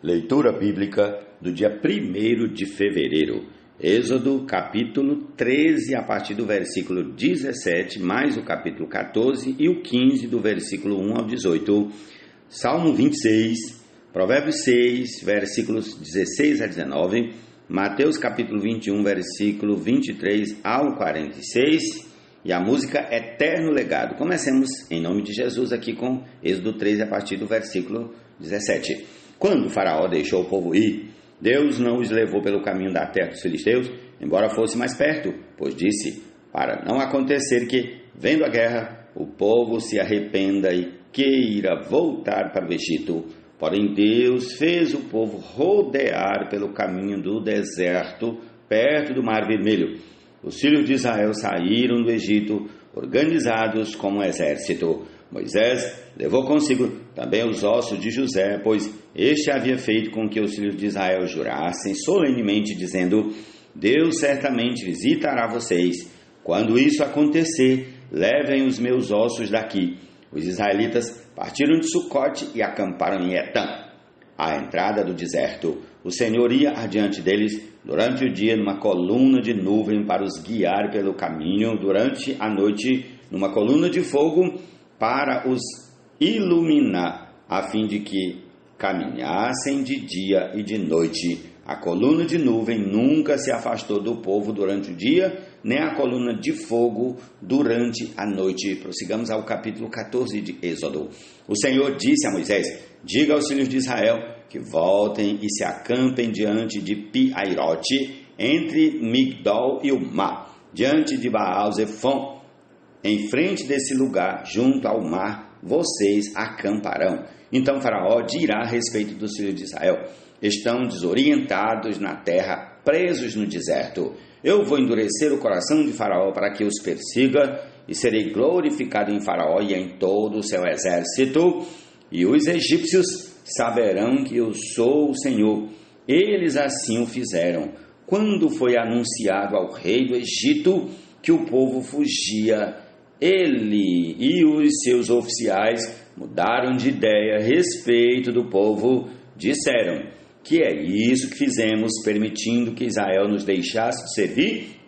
Leitura bíblica do dia 1º de fevereiro, Êxodo capítulo 13, a partir do versículo 17, mais o capítulo 14 e o 15, do versículo 1 ao 18, Salmo 26, Provérbios 6, versículos 16 a 19, Mateus capítulo 21, versículo 23 ao 46, e a música Eterno Legado. Comecemos em nome de Jesus aqui com Êxodo 13, a partir do versículo 17. Quando Faraó deixou o povo ir, Deus não os levou pelo caminho da terra dos filisteus, embora fosse mais perto, pois disse, para não acontecer que, vendo a guerra, o povo se arrependa e queira voltar para o Egito. Porém Deus fez o povo rodear pelo caminho do deserto, perto do Mar Vermelho. Os filhos de Israel saíram do Egito, organizados como um exército. Moisés levou consigo também os ossos de José, pois este havia feito com que os filhos de Israel jurassem solenemente, dizendo, Deus certamente visitará vocês. Quando isso acontecer, levem os meus ossos daqui. Os israelitas partiram de Sucote e acamparam em Etã, à entrada do deserto. O Senhor ia adiante deles durante o dia numa coluna de nuvem para os guiar pelo caminho, durante a noite numa coluna de fogo para os iluminar, a fim de que caminhassem de dia e de noite. A coluna de nuvem nunca se afastou do povo durante o dia, nem a coluna de fogo durante a noite. Prossigamos ao capítulo 14 de Êxodo. O Senhor disse a Moisés, diga aos filhos de Israel que voltem e se acampem diante de Pi-Hairote, entre Migdol e o mar, diante de Baal-Zephon. Em frente desse lugar, junto ao mar, vocês acamparão. Então Faraó dirá a respeito dos filhos de Israel, estão desorientados na terra, presos no deserto. Eu vou endurecer o coração de Faraó para que os persiga, e serei glorificado em Faraó e em todo o seu exército, e os egípcios saberão que eu sou o Senhor. Eles assim o fizeram, quando foi anunciado ao rei do Egito que o povo fugia. Ele e os seus oficiais mudaram de ideia a respeito do povo, disseram, que é isso que fizemos, permitindo que Israel nos deixasse de servir?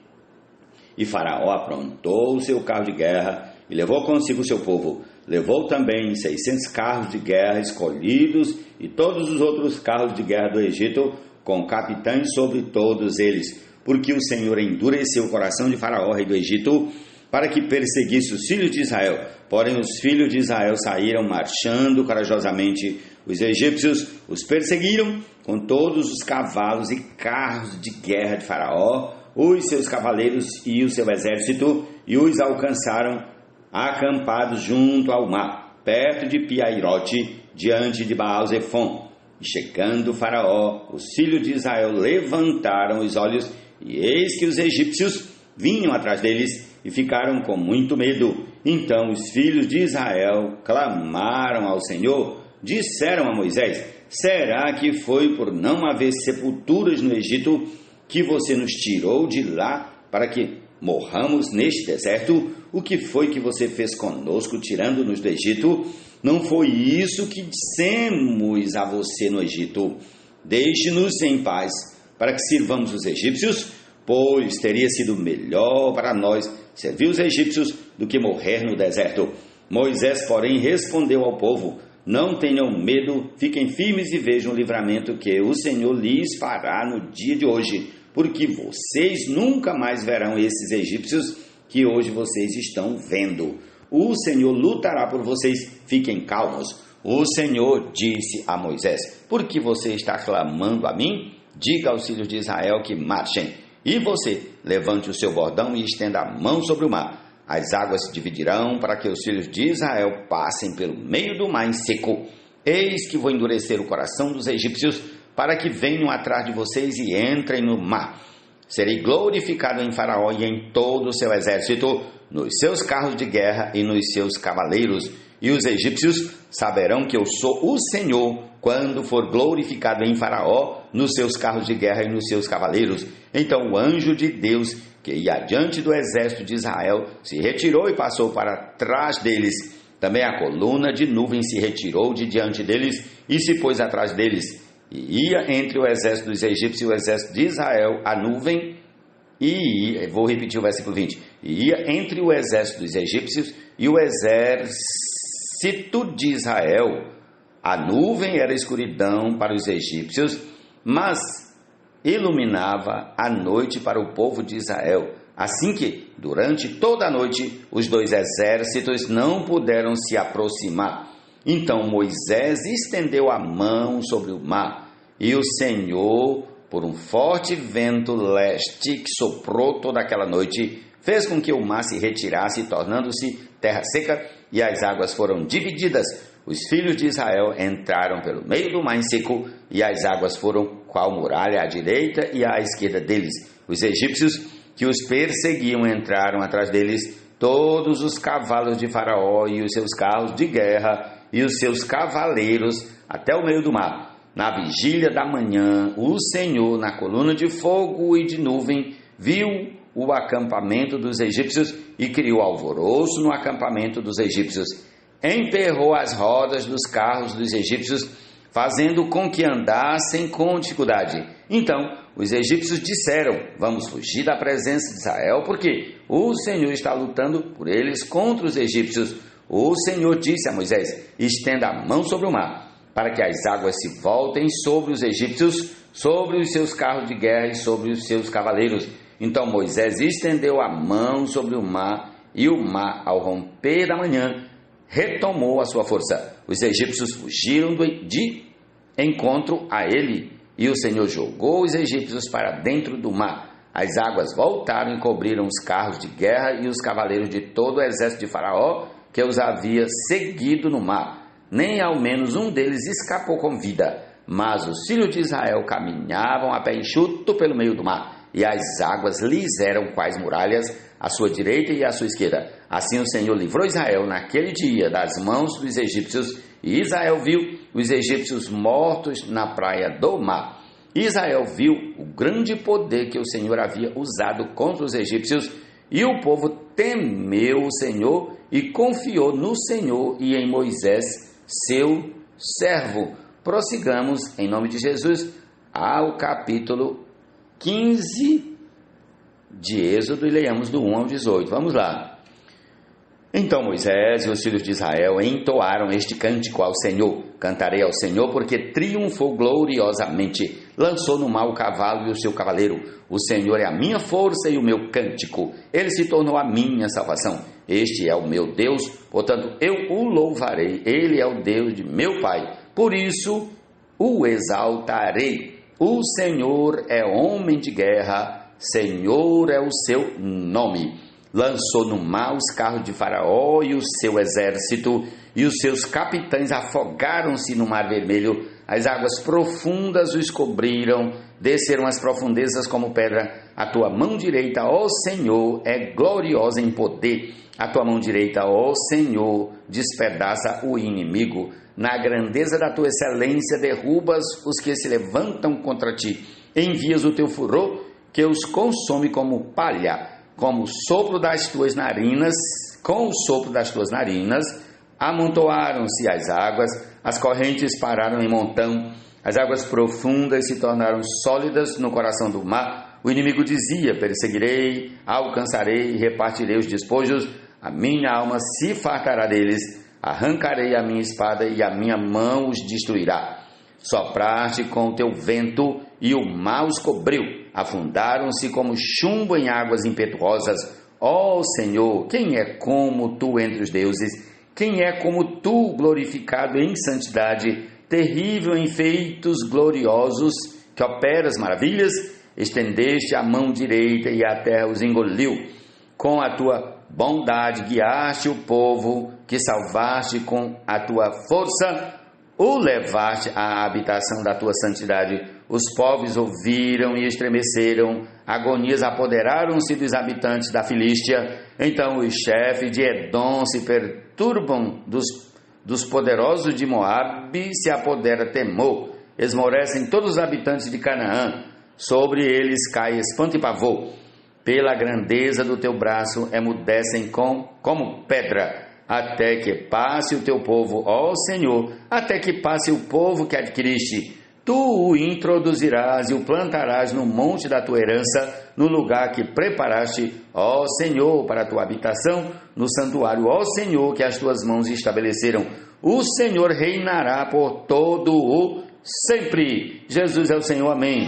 E Faraó aprontou o seu carro de guerra e levou consigo o seu povo. Levou também 600 carros de guerra escolhidos e todos os outros carros de guerra do Egito, com capitães sobre todos eles, porque o Senhor endureceu o coração de Faraó, rei do Egito, para que perseguisse os filhos de Israel. Porém os filhos de Israel saíram marchando corajosamente. Os egípcios os perseguiram com todos os cavalos e carros de guerra de Faraó, os seus cavaleiros e o seu exército, e os alcançaram acampados junto ao mar, perto de Pi-Hairote, diante de Baal-Zephon. E chegando Faraó, os filhos de Israel levantaram os olhos, e eis que os egípcios vinham atrás deles, e ficaram com muito medo. Então os filhos de Israel clamaram ao Senhor, disseram a Moisés, será que foi por não haver sepulturas no Egito que você nos tirou de lá para que morramos neste deserto? O que foi que você fez conosco tirando-nos do Egito? Não foi isso que dissemos a você no Egito, deixe-nos em paz para que sirvamos os egípcios, pois teria sido melhor para nós servir os egípcios do que morrer no deserto. Moisés, porém, respondeu ao povo, não tenham medo, fiquem firmes e vejam o livramento que o Senhor lhes fará no dia de hoje, porque vocês nunca mais verão esses egípcios que hoje vocês estão vendo. O Senhor lutará por vocês, fiquem calmos. O Senhor disse a Moisés, por que você está clamando a mim? Diga aos filhos de Israel que marchem. E você, levante o seu bordão e estenda a mão sobre o mar. As águas se dividirão para que os filhos de Israel passem pelo meio do mar em seco. Eis que vou endurecer o coração dos egípcios para que venham atrás de vocês e entrem no mar. Serei glorificado em Faraó e em todo o seu exército, nos seus carros de guerra e nos seus cavaleiros. E os egípcios saberão que eu sou o Senhor, quando for glorificado em Faraó, nos seus carros de guerra e nos seus cavaleiros. Então o anjo de Deus que ia adiante do exército de Israel, se retirou e passou para trás deles. Também a coluna de nuvem se retirou de diante deles e se pôs atrás deles. E ia entre o exército dos egípcios e o exército de Israel a nuvem, vou repetir o versículo 20, e ia entre o exército dos egípcios e o exército de Israel. A nuvem era escuridão para os egípcios, mas iluminava a noite para o povo de Israel. Assim que, durante toda a noite, os dois exércitos não puderam se aproximar. Então Moisés estendeu a mão sobre o mar, e o Senhor, por um forte vento leste que soprou toda aquela noite, fez com que o mar se retirasse, tornando-se terra seca, e as águas foram divididas. Os filhos de Israel entraram pelo meio do mar em seco, e as águas foram qual muralha à direita e à esquerda deles. Os egípcios que os perseguiam entraram atrás deles, todos os cavalos de Faraó e os seus carros de guerra e os seus cavaleiros, até o meio do mar. Na vigília da manhã, o Senhor, na coluna de fogo e de nuvem, viu o acampamento dos egípcios e criou alvoroço no acampamento dos egípcios. Emperrou as rodas dos carros dos egípcios, fazendo com que andassem com dificuldade. Então os egípcios disseram: vamos fugir da presença de Israel, porque o Senhor está lutando por eles contra os egípcios. O Senhor disse a Moisés: estenda a mão sobre o mar, para que as águas se voltem sobre os egípcios, sobre os seus carros de guerra e sobre os seus cavaleiros. Então Moisés estendeu a mão sobre o mar, e o mar, ao romper da manhã, retomou a sua força. Os egípcios fugiram de encontro a ele, e o Senhor jogou os egípcios para dentro do mar. As águas voltaram e cobriram os carros de guerra e os cavaleiros de todo o exército de Faraó, que os havia seguido no mar. Nem ao menos um deles escapou com vida. Mas os filhos de Israel caminhavam a pé enxuto pelo meio do mar, e as águas lhes eram quais muralhas, à sua direita e à sua esquerda. Assim o Senhor livrou Israel naquele dia das mãos dos egípcios, e Israel viu os egípcios mortos na praia do mar. Israel viu o grande poder que o Senhor havia usado contra os egípcios, e o povo temeu o Senhor e confiou no Senhor e em Moisés, seu servo. Prossigamos, em nome de Jesus, ao capítulo 15 de Êxodo e leiamos do 1 ao 18. Vamos lá. Então Moisés e os filhos de Israel entoaram este cântico ao Senhor. Cantarei ao Senhor porque triunfou gloriosamente. Lançou no mar o cavalo e o seu cavaleiro. O Senhor é a minha força e o meu cântico. Ele se tornou a minha salvação. Este é o meu Deus, portanto eu o louvarei. Ele é o Deus de meu pai. Por isso o exaltarei. O Senhor é homem de guerra. Senhor é o seu nome. Lançou no mar os carros de Faraó e o seu exército, e os seus capitães afogaram-se no mar vermelho. As águas profundas os cobriram, desceram as profundezas como pedra. A tua mão direita, ó Senhor, é gloriosa em poder. A tua mão direita, ó Senhor, despedaça o inimigo. Na grandeza da tua excelência derrubas os que se levantam contra ti. Envias o teu furor, que os consome como palha. Com o sopro das tuas narinas, amontoaram-se as águas, as correntes pararam em montão, as águas profundas se tornaram sólidas no coração do mar. O inimigo dizia: perseguirei, alcançarei e repartirei os despojos, a minha alma se fartará deles, arrancarei a minha espada e a minha mão os destruirá. Sopraste com o teu vento e o mar os cobriu, afundaram-se como chumbo em águas impetuosas. Ó Senhor, quem é como tu entre os deuses? Quem é como tu, glorificado em santidade, terrível em feitos gloriosos, que operas maravilhas? Estendeste a mão direita e a terra os engoliu. Com a tua bondade guiaste o povo, que salvaste com a tua força, o levaste à habitação da tua santidade. Os povos ouviram e estremeceram, agonias apoderaram-se dos habitantes da Filístia. Então os chefes de Edom se perturbam, dos poderosos de Moabe se apodera temor, esmorecem todos os habitantes de Canaã, sobre eles cai espanto e pavor. pela grandeza do teu braço, emudecem como pedra, até que passe o teu povo, ó Senhor, até que passe o povo que adquiriste. Tu o introduzirás e o plantarás no monte da tua herança, no lugar que preparaste, ó Senhor, para a tua habitação, no santuário, ó Senhor, que as tuas mãos estabeleceram. O Senhor reinará por todo o sempre. Jesus é o Senhor, amém.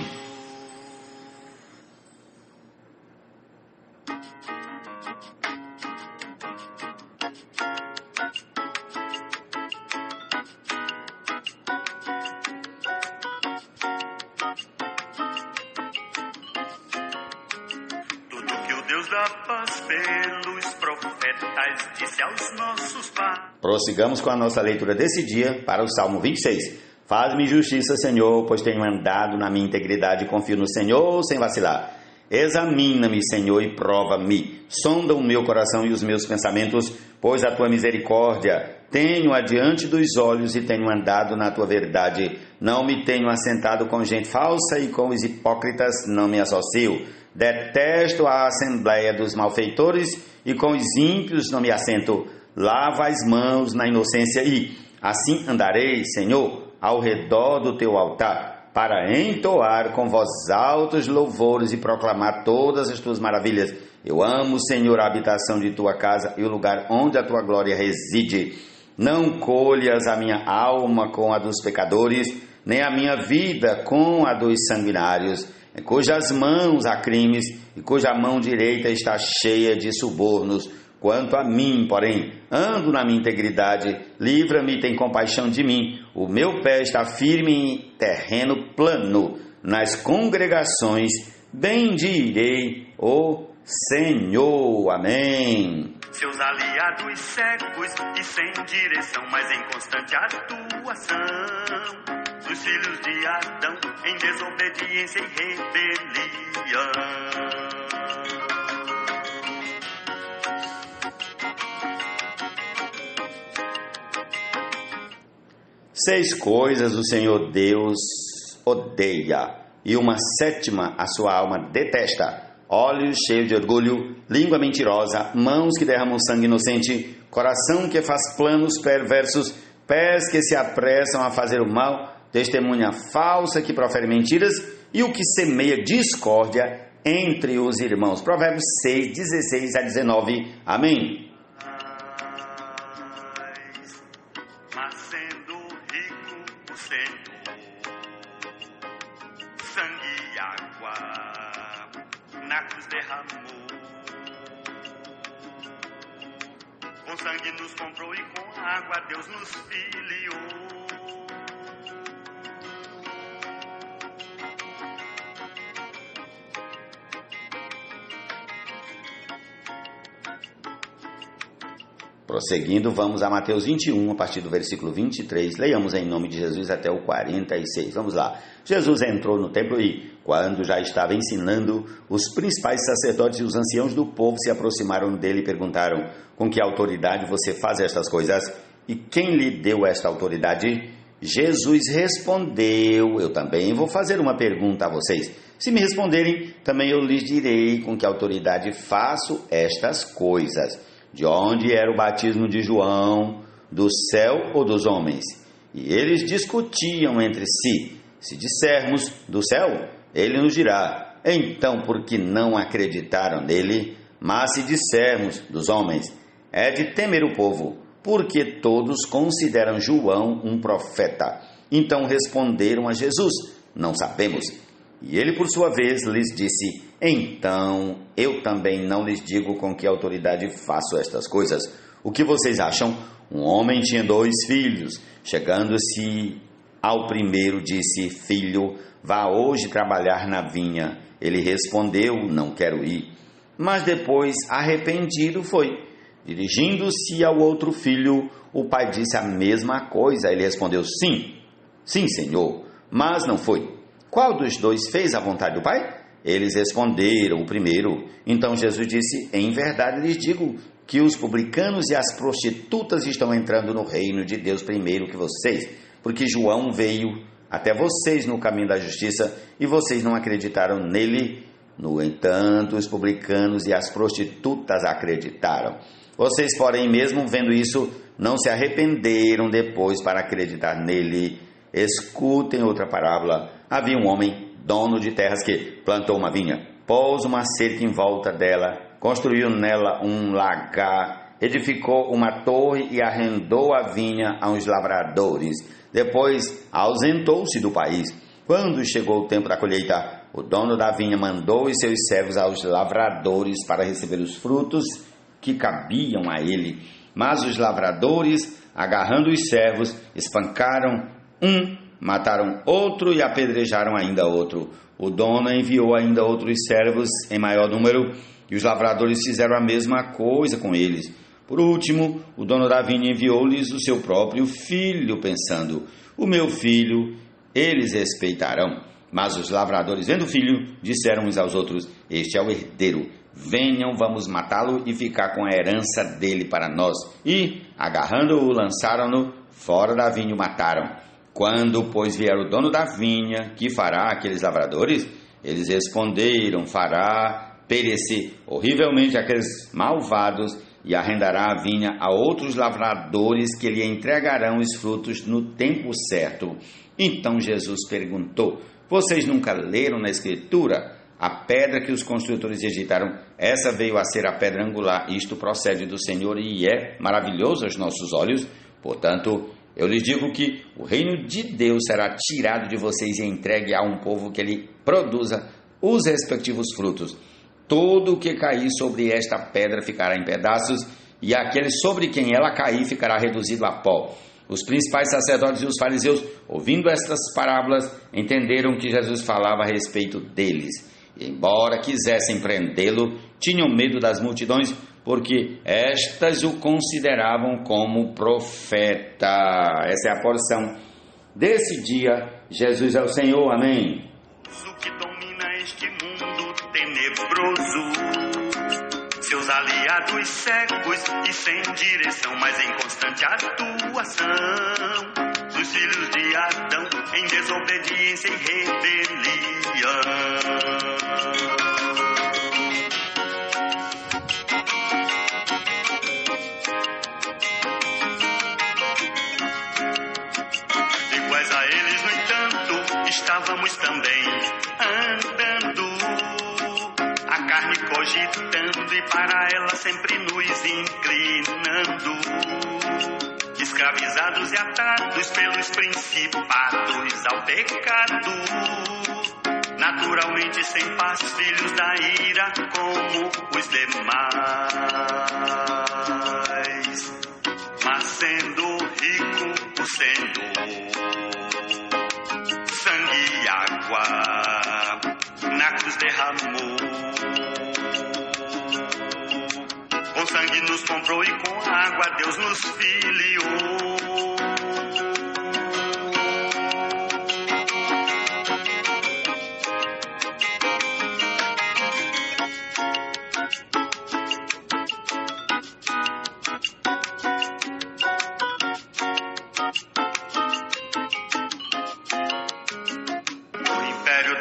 Prossigamos com a nossa leitura desse dia para o Salmo 26. Faz-me justiça, Senhor, pois tenho andado na minha integridade e confio no Senhor sem vacilar. Examina-me, Senhor, e prova-me. Sonda o meu coração e os meus pensamentos, pois a tua misericórdia tenho adiante dos olhos e tenho andado na tua verdade. Não me tenho assentado com gente falsa e com os hipócritas não me associo. Detesto a assembleia dos malfeitores e com os ímpios não me assento. Lava as mãos na inocência e assim andarei, Senhor, ao redor do teu altar, para entoar com voz altos louvores e proclamar todas as tuas maravilhas. Eu amo, Senhor, a habitação de tua casa e o lugar onde a tua glória reside. Não colhas a minha alma com a dos pecadores, nem a minha vida com a dos sanguinários, cujas mãos há crimes e cuja mão direita está cheia de subornos. Quanto a mim, porém, ando na minha integridade, livra-me e tem compaixão de mim. O meu pé está firme em terreno plano. Nas congregações bendirei o Senhor. Amém. Seus aliados cegos e sem direção, mas em constante atuação. Dos filhos de Adão em desobediência e rebelião. 6 coisas o Senhor Deus odeia, e uma 7ª a sua alma detesta: olhos cheios de orgulho, língua mentirosa, mãos que derramam sangue inocente, coração que faz planos perversos, pés que se apressam a fazer o mal, testemunha falsa que profere mentiras e o que semeia discórdia entre os irmãos. Provérbios 6, 16 a 19. Amém. Mas sendo rico o Senhor, sangue e água na cruz derramou. Com sangue nos comprou e com água Deus nos filiou. Prosseguindo, vamos a Mateus 21, a partir do versículo 23. Leiamos em nome de Jesus até o 46. Vamos lá. Jesus entrou no templo e, quando já estava ensinando, os principais sacerdotes e os anciãos do povo se aproximaram dele e perguntaram: com que autoridade você faz estas coisas? E quem lhe deu esta autoridade? Jesus respondeu: eu também vou fazer uma pergunta a vocês. Se me responderem, também eu lhes direi com que autoridade faço estas coisas. De onde era o batismo de João? Do céu ou dos homens? E eles discutiam entre si. Se dissermos do céu, ele nos dirá: então por que não acreditaram nele? Mas se dissermos dos homens, é de temer o povo, porque todos consideram João um profeta. Então responderam a Jesus: não sabemos. E ele, por sua vez, lhes disse: então, eu também não lhes digo com que autoridade faço estas coisas. O que vocês acham? Um homem tinha 2 filhos. Chegando-se ao primeiro, disse: filho, vá hoje trabalhar na vinha. Ele respondeu: não quero ir. Mas depois, arrependido, foi. Dirigindo-se ao outro filho, o pai disse a mesma coisa. Ele respondeu: sim, senhor, mas não foi. Qual dos 2 fez a vontade do pai? Eles responderam: o primeiro. Então Jesus disse: em verdade lhes digo que os publicanos e as prostitutas estão entrando no reino de Deus primeiro que vocês, porque João veio até vocês no caminho da justiça e vocês não acreditaram nele. No entanto, os publicanos e as prostitutas acreditaram. Vocês, porém, mesmo vendo isso, não se arrependeram depois para acreditar nele. Escutem outra parábola. Havia um homem, dono de terras, que plantou uma vinha, pôs uma cerca em volta dela, construiu nela um lagar, edificou uma torre e arrendou a vinha a uns lavradores. Depois ausentou-se do país. Quando chegou o tempo da colheita, o dono da vinha mandou os seus servos aos lavradores para receber os frutos que cabiam a ele. Mas os lavradores, agarrando os servos, espancaram um, mataram outro e apedrejaram ainda outro. O dono enviou ainda outros servos em maior número, e os lavradores fizeram a mesma coisa com eles. Por último, o dono da vinha enviou-lhes o seu próprio filho, pensando: o meu filho eles respeitarão. Mas os lavradores, vendo o filho, disseram uns aos outros: este é o herdeiro, venham, vamos matá-lo e ficar com a herança dele para nós. E, agarrando-o, lançaram-no fora da vinha e o mataram. Quando, pois, vier o dono da vinha, que fará aqueles lavradores? Eles responderam: fará perecer horrivelmente aqueles malvados e arrendará a vinha a outros lavradores que lhe entregarão os frutos no tempo certo. Então Jesus perguntou: vocês nunca leram na Escritura? A pedra que os construtores rejeitaram, essa veio a ser a pedra angular. Isto procede do Senhor e é maravilhoso aos nossos olhos. Portanto, eu lhes digo que o reino de Deus será tirado de vocês e entregue a um povo que lhe produza os respectivos frutos. Todo o que cair sobre esta pedra ficará em pedaços, e aquele sobre quem ela cair ficará reduzido a pó. Os principais sacerdotes e os fariseus, ouvindo estas parábolas, entenderam que Jesus falava a respeito deles. E, embora quisessem prendê-lo, tinham medo das multidões, porque estas o consideravam como profeta. Essa é a porção desse dia. Jesus é o Senhor, amém. O que domina este mundo tenebroso, seus aliados cegos e sem direção, mas em constante atuação dos filhos de Adão, em desobediência e rebelião. Iguais a eles, no entanto, estávamos também andando, a carne cogitando e para ela sempre nos inclinando, escravizados e atados pelos principados ao pecado, naturalmente sem paz, filhos da ira como os demais. Mas sendo rico o Senhor, sangue e água na cruz derramou. Com sangue nos comprou e com água Deus nos filiou.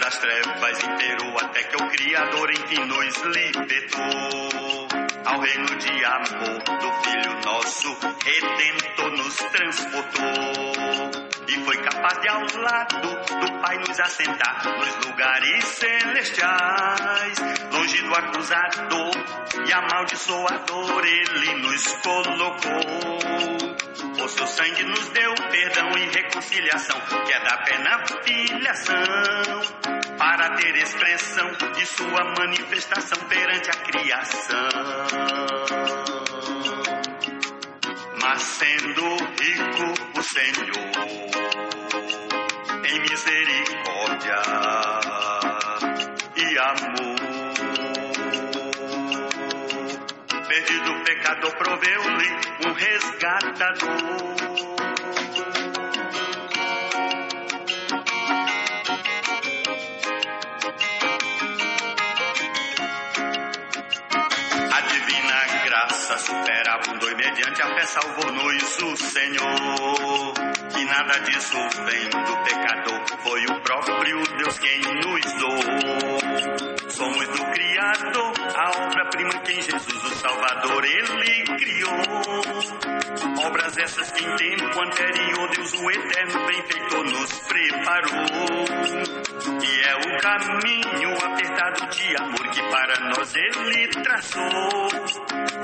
Das trevas imperou até que o Criador enfim nos libertou. Ao reino de amor do Filho nosso Redentor nos transportou. E foi capaz de ao lado do Pai nos assentar nos lugares celestiais. Longe do acusador e amaldiçoador ele nos colocou. O seu sangue nos deu perdão e reconciliação, que é da pena filiação, para ter expressão de sua manifestação perante a criação. Mas sendo rico o Senhor em misericórdia e amor, perdido o pecador proveu-lhe um resgatador. A divina graça superabundou e mediante a fé salvou-nos o Senhor. E nada disso vem do pecador, foi o próprio Deus quem nos doou. Somos do Criador, a obra-prima que em Jesus o Salvador Ele criou. Obras essas que em tempo anterior Deus o eterno benfeitor nos preparou. E é o caminho apertado de amor que para nós Ele traçou,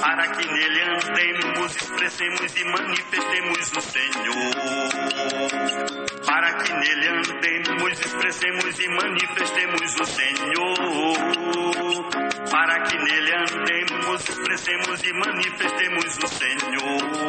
para que nele andemos, expressemos e manifestemos o Senhor. Para que nele andemos, expressemos e manifestemos o Senhor. Para que nele andemos, expressemos e manifestemos o Senhor.